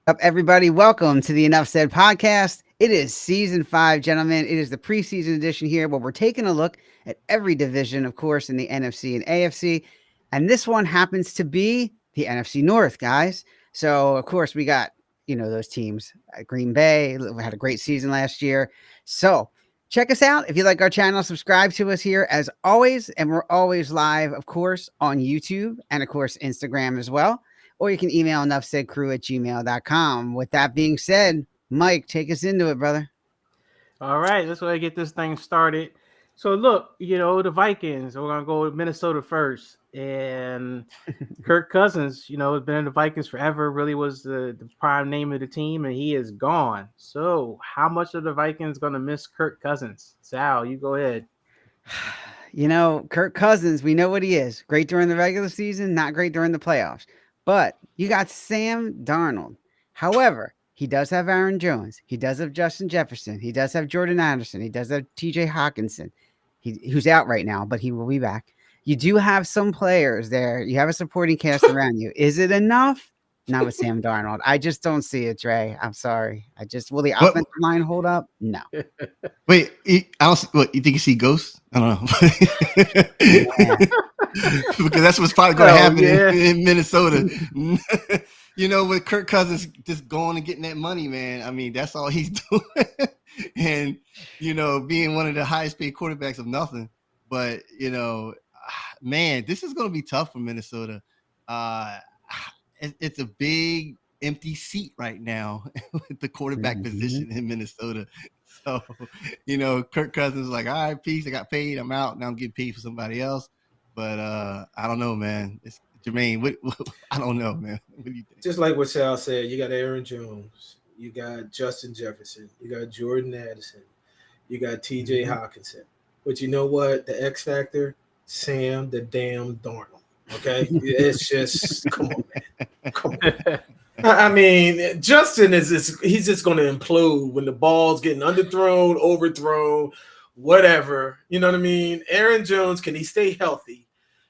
Up, everybody? Welcome to the Enough Said podcast. It is season 5, gentlemen. It is the preseason edition here where we're taking a look at every division, of course, in the NFC and AFC. And this one happens to be the NFC North, guys. So, of course, we got, those teams. Green Bay had a great season last year. So, check us out. If you like our channel, subscribe to us here as always. And we're always live, of course, on YouTube and, of course, Instagram as well. Or you can email enoughsaidcrew@gmail.com. With that being said, Mike, take us into it, brother. All right, let's go ahead and get this thing started. So look, the Vikings, we're going to go with Minnesota first. And Kirk Cousins, has been in the Vikings forever, really was the prime name of the team, and he is gone. So how much of the Vikings going to miss Kirk Cousins? Sal, you go ahead. Kirk Cousins, we know what he is. Great during the regular season, not great during the playoffs. But you got Sam Darnold. However, he does have Aaron Jones. He does have Justin Jefferson. He does have Jordan Anderson. He does have TJ Hawkinson, who's out right now, but he will be back. You do have some players there. You have a supporting cast around you. Is it enough? Not with Sam Darnold. I just don't see it, Trey. I'm sorry. Will the offensive line hold up? No. Wait, what, you think you see ghosts? I don't know. Yeah. Because that's what's probably going to happen in Minnesota. With Kirk Cousins just going and getting that money, man. I mean, that's all he's doing. And, being one of the highest paid quarterbacks of nothing. But, man, this is going to be tough for Minnesota. It's a big empty seat right now with the quarterback position in Minnesota. So, Kirk Cousins is like, all right, peace. I got paid. I'm out. Now I'm getting paid for somebody else. But I don't know, man. It's Jermaine. I don't know, man. What do you think? Just like what Sal said, you got Aaron Jones. You got Justin Jefferson. You got Jordan Addison. You got TJ Hawkinson. But you know what? The X factor, Sam the damn Darnold. Okay? It's just, come on, man. Come on. I mean, Justin he's just going to implode when the ball's getting underthrown, overthrown, whatever. You know what I mean? Aaron Jones, can he stay healthy?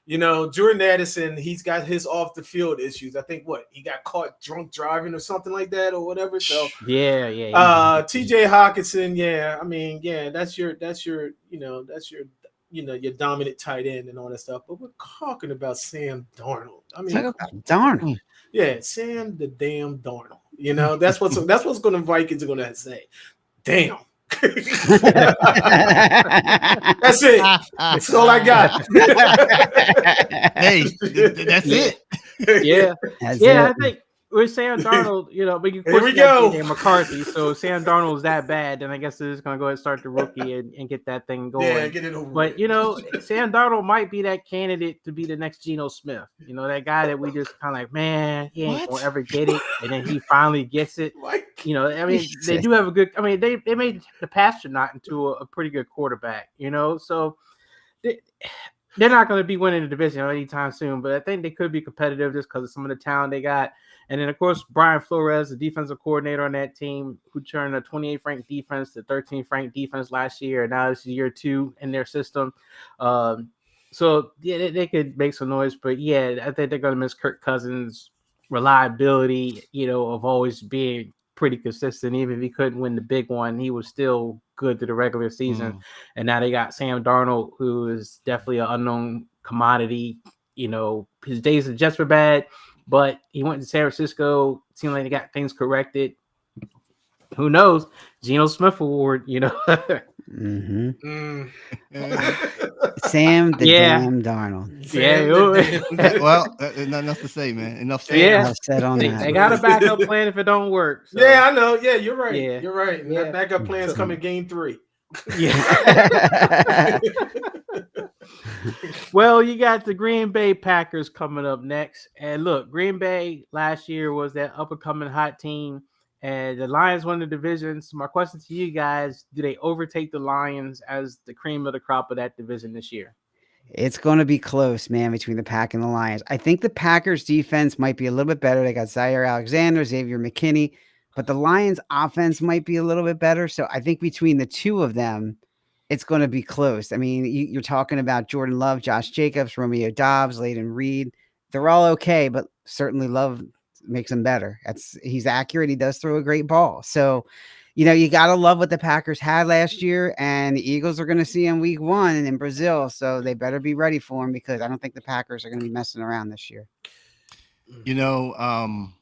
Jordan Addison, he's got his off the field issues. I think he got caught drunk driving or something like that or whatever. So yeah. TJ Hawkinson, I mean, that's your your dominant tight end and all that stuff. But we're talking about Sam Darnold. I mean, talk about Darnold. Yeah, Sam the damn Darnold. That's what's going to Vikings are going to say. Damn. That's it. That's all I got. Hey, that's it. Yeah. I think with Sam Darnold, but here we go. McCarthy. So Sam Darnold's that bad, then I guess they're just gonna go ahead and start the rookie and get that thing going. Yeah, get it over. But Sam Darnold might be that candidate to be the next Geno Smith. That guy that we just kind of like, man, he ain't gonna ever get it, and then he finally gets it. I mean, they do have a good. I mean, they made the Pasternak into a pretty good quarterback. So they're not going to be winning the division anytime soon, but I think they could be competitive just because of some of the talent they got. And then, of course, Brian Flores, the defensive coordinator on that team, who turned a 28th ranked defense to 13th ranked defense last year. And now it's year 2 in their system. So, they could make some noise. But, I think they're going to miss Kirk Cousins' reliability, of always being pretty consistent. Even if he couldn't win the big one, he was still good through the regular season. And now they got Sam Darnold, who is definitely an unknown commodity. His days of Jets were bad, but he went to San Francisco. Seemed like they got things corrected. Who knows? Geno Smith Award, Sam the damn Darnold. Well, nothing else to say, man. Enough said. Enough said on that. They got a backup plan if it don't work. So. Yeah, I know. Yeah, you're right. Yeah. You're right. And that backup plan is coming game 3. Yeah. Well, you got the Green Bay Packers coming up next. And look, Green Bay last year was that up-and-coming hot team. And the Lions won the division. So my question to you guys, do they overtake the Lions as the cream of the crop of that division this year? It's going to be close, man, between the Pack and the Lions. I think the Packers defense might be a little bit better. They got Zaire Alexander, Xavier McKinney, but the Lions offense might be a little bit better. So I think between the two of them, it's going to be close. I mean, you're talking about Jordan Love, Josh Jacobs, Romeo Doubs, Layden Reed. They're all okay, but certainly Love makes him better. He's accurate. He does throw a great ball. So, you got to love what the Packers had last year, and the Eagles are going to see him week 1 in Brazil. So they better be ready for him, because I don't think the Packers are going to be messing around this year. Jordan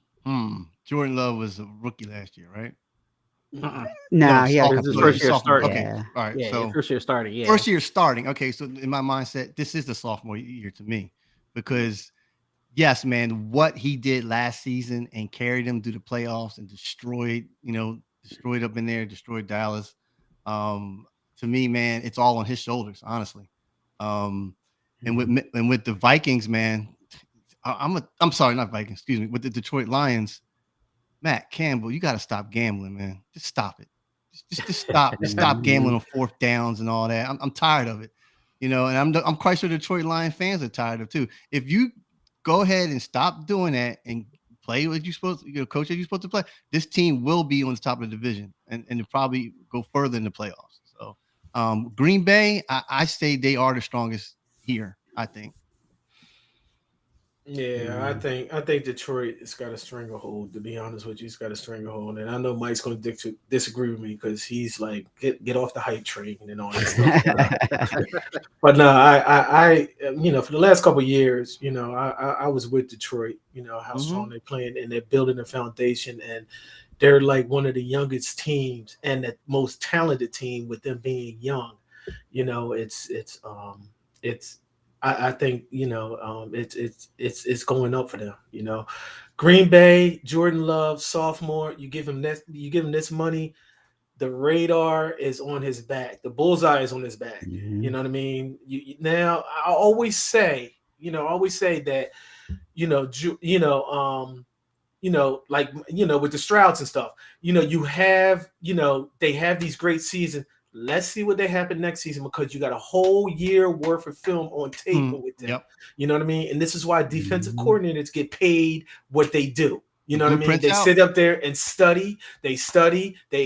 Love was a rookie last year, right? No, he had a This is couple his first years. year starting. Okay, Yeah. all right. Yeah, So first year starting. Yeah, first year starting. Okay, so in my mindset, this is the sophomore year to me, because yes, man, what he did last season and carried them through the playoffs and destroyed up in there, destroyed Dallas. To me, man, it's all on his shoulders, honestly. And with the Vikings, man, I'm sorry, not Vikings, excuse me, with the Detroit Lions, Matt Campbell, you got to stop gambling, man. Just stop it. Just stop. Just stop gambling on fourth downs and all that. I'm tired of it, and I'm quite sure Detroit Lion fans are tired of it too. If you go ahead and stop doing that and play what you're supposed to, coach, as you're supposed to play, this team will be on the top of the division and probably go further in the playoffs. So, Green Bay, I say they are the strongest here, I think. Yeah, I think Detroit has got a stranglehold. To be honest with you, it's got a stranglehold, and I know Mike's going to disagree with me because he's like, get off the hype train and all that stuff. But no, I for the last couple of years, I was with Detroit. How strong they're playing, and they're building a foundation, and they're like one of the youngest teams and the most talented team with them being young. I think it's going up for them. Green Bay, Jordan Love, sophomore. You give him this money. The radar is on his back. The bullseye is on his back. You know what I mean? Now I always say that with the Strouds and stuff. They have these great seasons. Let's see what they happen next season, because you got a whole year worth of film on tape with them. Yep. You know what I mean? And this is why defensive coordinators get paid what they do. You know what I mean? They out. sit up there and study. They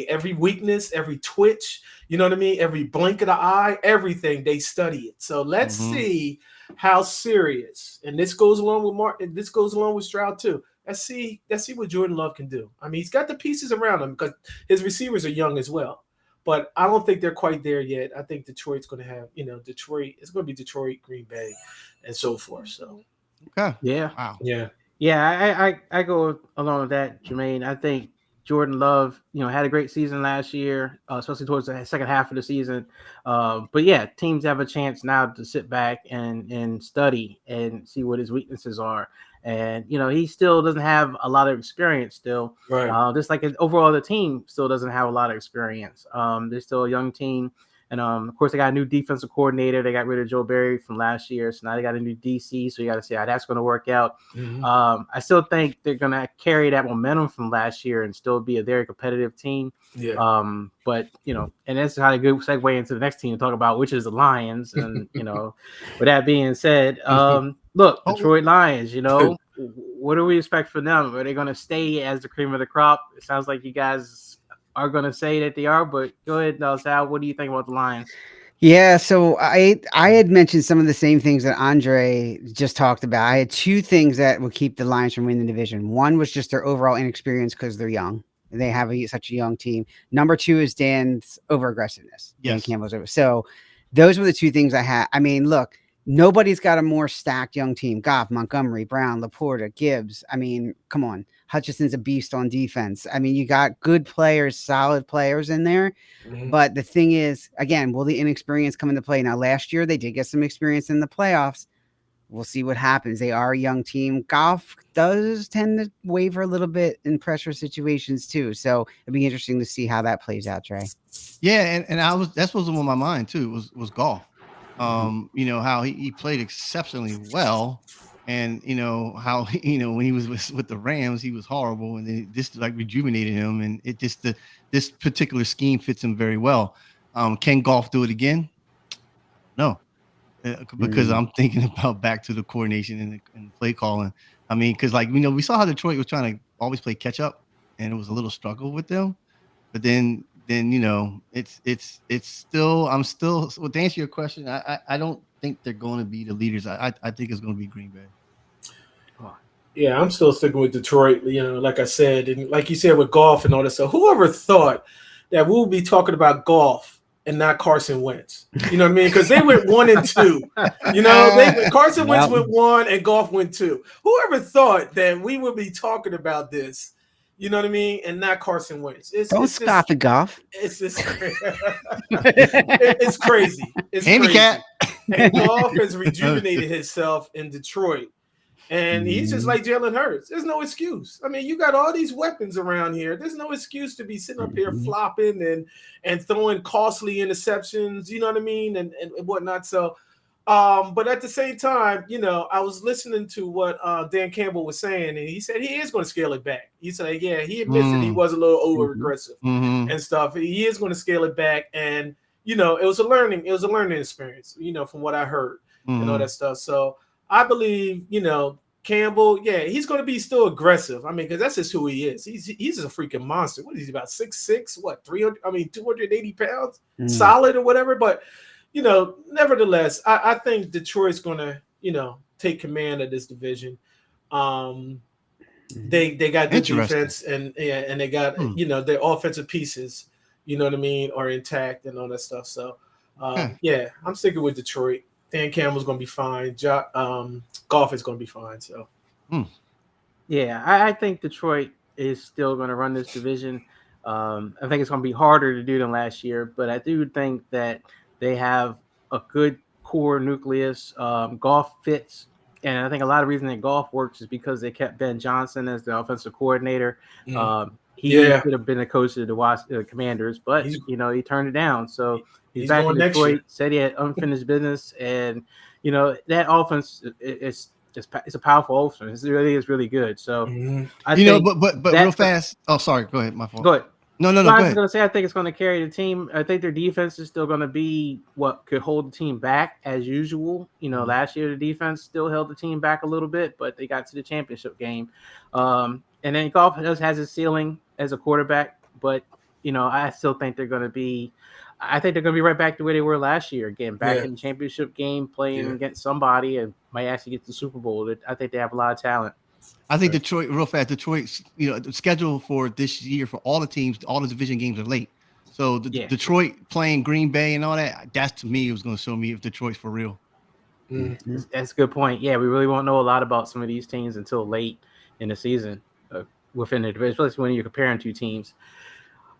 every weakness, every twitch, you know what I mean? Every blink of the eye, everything, they study it. So let's see how serious. And this goes along with Mark, this goes along with Stroud too. Let's see what Jordan Love can do. I mean, he's got the pieces around him because his receivers are young as well. But I don't think they're quite there yet. I think Detroit's going to have, Detroit. It's going to be Detroit, Green Bay, and so forth. So, okay, yeah, wow, yeah. I go along with that, Jermaine. I think Jordan Love, had a great season last year, especially towards the second half of the season. But yeah, teams have a chance now to sit back and study and see what his weaknesses are. And he still doesn't have a lot of experience still. right. Just like overall the team still doesn't have a lot of experience. They're still a young team. And of course, they got a new defensive coordinator. They got rid of Joe Barry from last year. So now they got a new DC. So you got to see how that's going to work out. I still think they're going to carry that momentum from last year and still be a very competitive team. Yeah. But, and that's how a good segue into the next team to talk about, which is the Lions. And, with that being said, look, Detroit Lions, what do we expect from them? Are they going to stay as the cream of the crop? It sounds like you guys are going to say that they are, but go ahead, Sal. What do you think about the Lions? Yeah, so I had mentioned some of the same things that Andre just talked about. I had two things that would keep the Lions from winning the division. One was just their overall inexperience because they're young. They have such a young team. Number two is Dan's over-aggressiveness. Dan Campbell's over. So those were the two things I had. I mean, look, nobody's got a more stacked young team. Goff, Montgomery, Brown, Laporta, Gibbs. I mean, come on. Hutchinson's a beast on defense. I mean, you got good players, solid players in there. But the thing is, again, will the inexperience come into play? Now, last year, they did get some experience in the playoffs. We'll see what happens. They are a young team. Goff does tend to waver a little bit in pressure situations, too. So it'd be interesting to see how that plays out, Trey. Yeah, and that's what's on my mind, too, was Goff. How he played exceptionally well. And how when he was with the Rams, he was horrible, and then this like rejuvenated him, and it just this particular scheme fits him very well. Can Goff do it again? No, because I'm thinking about back to the coordination and the play calling. I mean, because we saw how Detroit was trying to always play catch up, and it was a little struggle with them. But then it's still well, to answer your question, I don't think they're going to be the leaders. I think it's going to be Green Bay. Yeah, I'm still sticking with Detroit. You know, like I said, and like you said with golf and all this. So whoever thought that we'll be talking about golf and not Carson Wentz? You know what I mean? Because they went 1-2. You know, Carson Wentz went 1 and golf went 2. Whoever thought that we would be talking about this? You know what I mean? And not Carson Wentz. Don't scoff at golf. It's just it's crazy. It's handicap. Crazy. And golf has rejuvenated himself in Detroit. And he's just like Jalen Hurts. There's no excuse. I mean, you got all these weapons around here. There's no excuse to be sitting up here flopping and throwing costly interceptions, you know what I mean? And whatnot. So, but at the same time, you know, I was listening to what Dan Campbell was saying, and he said he is going to scale it back. He said, yeah, he admits that he was a little over aggressive and stuff. He is going to scale it back. And, you know, it was a learning experience, you know, from what I heard and all that stuff. So I believe, you know, Campbell, yeah, he's going to be still aggressive. I mean, because that's just who he is. He's a freaking monster. What is he, about 6'6", what, 300? I mean, 280 pounds, solid or whatever. But, you know, nevertheless, I think Detroit's going to, you know, take command of this division. They got good defense and they got you know, their offensive pieces, you know what I mean, are intact and all that stuff. So, yeah, I'm sticking with Detroit. Dan Campbell's going to be fine. Goff is going to be fine. So, yeah, I think Detroit is still going to run this division. I think it's going to be harder to do than last year, but I do think that they have a good core nucleus. Goff fits, and I think a lot of reason that Goff works is because they kept Ben Johnson as the offensive coordinator. He should have been a coach of the Commanders, but you know, he turned it down. So he's back in Detroit. Said he had unfinished business, and you know that offense it's a powerful offense. It really is really good. So I think but real fast. Oh, sorry. Go ahead. My fault. Go ahead. No. I Go was ahead. going to say I think it's going to carry the team. I think their defense is still going to be what could hold the team back as usual. You know, last year the defense still held the team back a little bit, but they got to the championship game. And then Goff has a ceiling as a quarterback, but you know, I still think they're going to be. I think they're going to be right back to where they were last year, again, back in the championship game, playing against somebody, and might actually get to the Super Bowl. I think they have a lot of talent. I think Detroit, real fast, Detroit's, you know, the schedule for this year for all the teams, all the division games are late. So Detroit playing Green Bay and all that, that's to me, it was going to show me if Detroit's for real. That's a good point. Yeah, we really won't know a lot about some of these teams until late in the season within the division, especially when you're comparing two teams.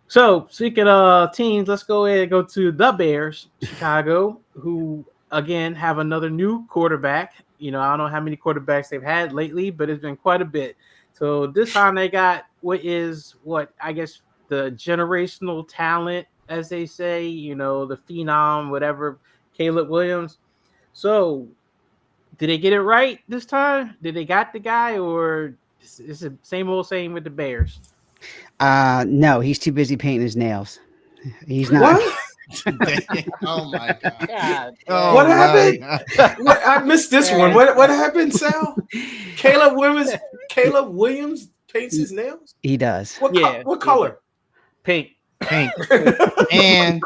So, speaking of teams, let's go ahead and go to the Bears, Chicago, who, again, have another new quarterback. You know, I don't know how many quarterbacks they've had lately, but it's been quite a bit. So, this time they got what I guess the generational talent, as they say, you know, the phenom, whatever, Caleb Williams. So, did they get it right this time? Did they got the guy, or is it same old same with the Bears? No, he's too busy painting his nails. He's not. Oh my god! What happened? I missed this one. What happened, Sal? Caleb Williams paints his nails. He does. What color? Pink. and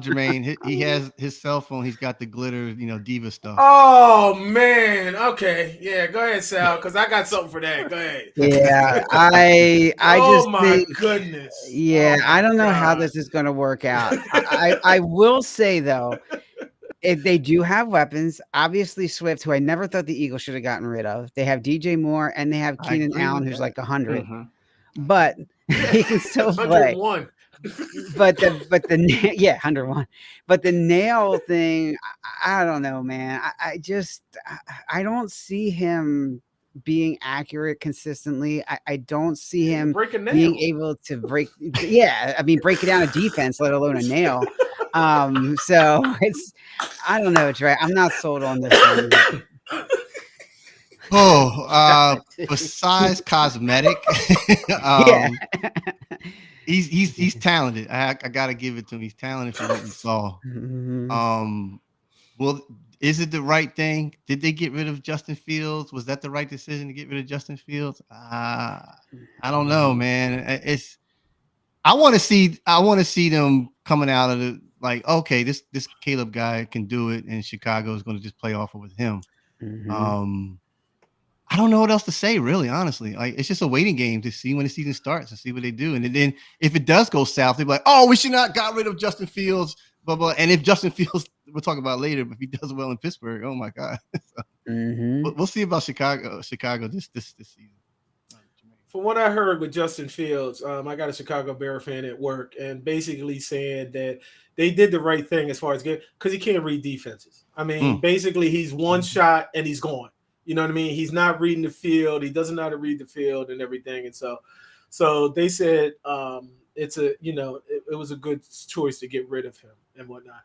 Jermaine, he has his cell phone. He's got the glitter, you know, diva stuff. Oh man, okay, yeah. Go ahead, Sal, because I got something for that. Go ahead. Yeah, I oh my goodness. Yeah, I don't know how this is going to work out. I will say though, if they do have weapons, obviously Swift, who I never thought the Eagles should have gotten rid of. They have DJ Moore and they have Keenan Allen, who's like 100, but he can still play. 101. But the 101. But the nail thing, I don't know, man. I don't see him being accurate consistently. I don't see him being able to break. Yeah, I mean, break it down a defense, let alone a nail. So it's, I don't know, Trey. I'm not sold on this one. Besides cosmetic, he's talented. I gotta give it to him. He's talented for what we saw. Well, is it the right thing? Did they get rid of Justin Fields? Was that the right decision to get rid of Justin Fields? I don't know, man. I want to see them coming out of it like, okay, this Caleb guy can do it, and Chicago is going to just play off with him. I don't know what else to say, really, honestly. Like, it's just a waiting game to see when the season starts and see what they do. And then if it does go south, they'll be like, oh, we should not got rid of Justin Fields, blah, blah. And if Justin Fields, we'll talk about later, but if he does well in Pittsburgh, oh my God. So, we'll see about Chicago this season. From what I heard with Justin Fields, I got a Chicago Bear fan at work, and basically saying that they did the right thing as far as because he can't read defenses. I mean, basically he's one shot and he's gone. You know what I mean? He's not reading the field. He doesn't know how to read the field and everything. And so they said it's a, it was a good choice to get rid of him and whatnot.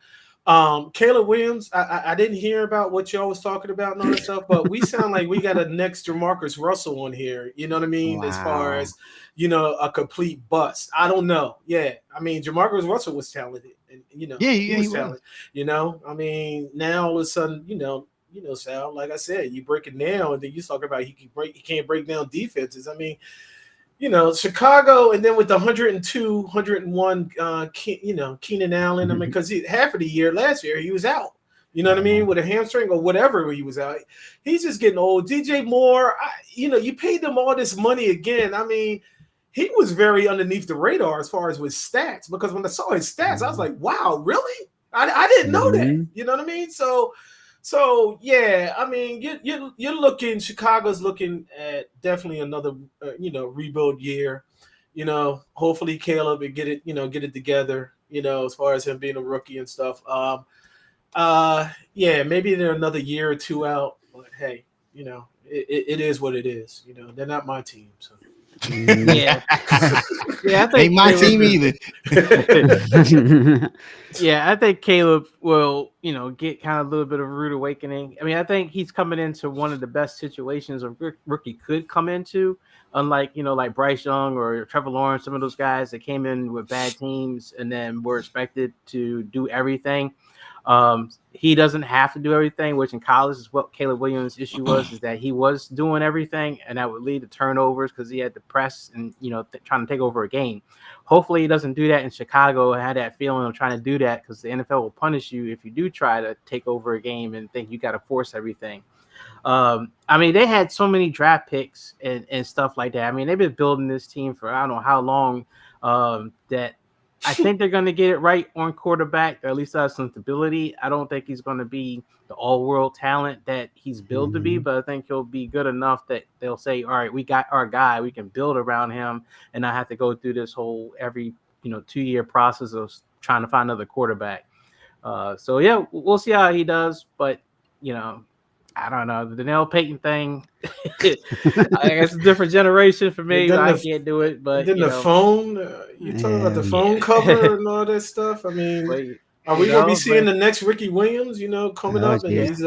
Caleb Williams, I didn't hear about what y'all was talking about and all that stuff, but we sound like we got a next Jamarcus Russell on here. You know what I mean? Wow. As far as, a complete bust. I don't know. Yeah. I mean, Jamarcus Russell was talented and, he was talented, I mean, now all of a sudden, Sal, like I said, you break it down and then you talk about he can't break down defenses. I mean, Chicago, and then with the 102, 101, Keenan Allen. I mean, because half of the year last year he was out. You know what I mean, with a hamstring or whatever he was out. He's just getting old. DJ Moore, you paid them all this money again. I mean, he was very underneath the radar as far as with stats, because when I saw his stats, I was like, wow, really? I didn't know that. You know what I mean? So yeah, I mean, you're looking. Chicago's looking at definitely another, rebuild year. Hopefully Caleb will get it together. As far as him being a rookie and stuff. Yeah, maybe they're another year or two out. But hey, it is what it is. They're not my team. So. Yeah, I think ain't my team either. Yeah, I think Caleb will, get kind of a little bit of a rude awakening. I mean, I think he's coming into one of the best situations a rookie could come into, unlike, like Bryce Young or Trevor Lawrence, some of those guys that came in with bad teams and then were expected to do everything. He doesn't have to do everything, which in college is what Caleb Williams' issue was, is that he was doing everything, and that would lead to turnovers because he had to press and, trying to take over a game. Hopefully he doesn't do that in Chicago. I had that feeling of trying to do that because the NFL will punish you if you do try to take over a game and think you got to force everything. I mean, they had so many draft picks and stuff like that. I mean, they've been building this team for I don't know how long, that I think they're going to get it right on quarterback, or at least have some stability. I don't think he's going to be the all-world talent that he's billed to be, but I think he'll be good enough that they'll say, all right, we got our guy. We can build around him and not have to go through this whole every 2-year process of trying to find another quarterback. So, yeah, we'll see how he does. But, I don't know. The Danielle Payton thing, I guess it's a different generation for me. I can't do it. But then the phone, you talking about the phone cover and all that stuff. I mean, are we going to be seeing the next Ricky Williams, coming up and he's,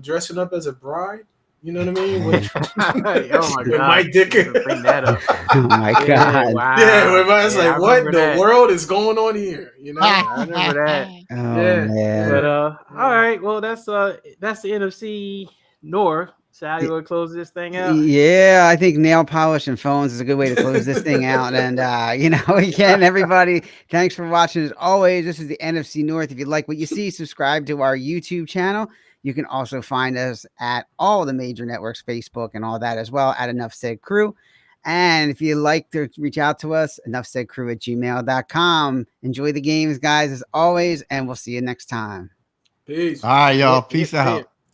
dressing up as a bride? You know what I mean? Oh my God! Mike Dicker. Bring that up. Oh my God! Wow. Yeah, everybody's like, "What in the world is going on here?" I remember that. Man. But all right. Well, that's the NFC North. Sal, you want to close this thing out? Yeah, I think nail polish and phones is a good way to close this thing out. And again, everybody, thanks for watching. As always, this is the NFC North. If you like what you see, subscribe to our YouTube channel. You can also find us at all the major networks, Facebook and all that as well, at Enough Said Crew. And if you'd like to reach out to us, enoughsaidcrew@gmail.com. Enjoy the games, guys, as always, and we'll see you next time. Peace. All right, y'all. Peace out.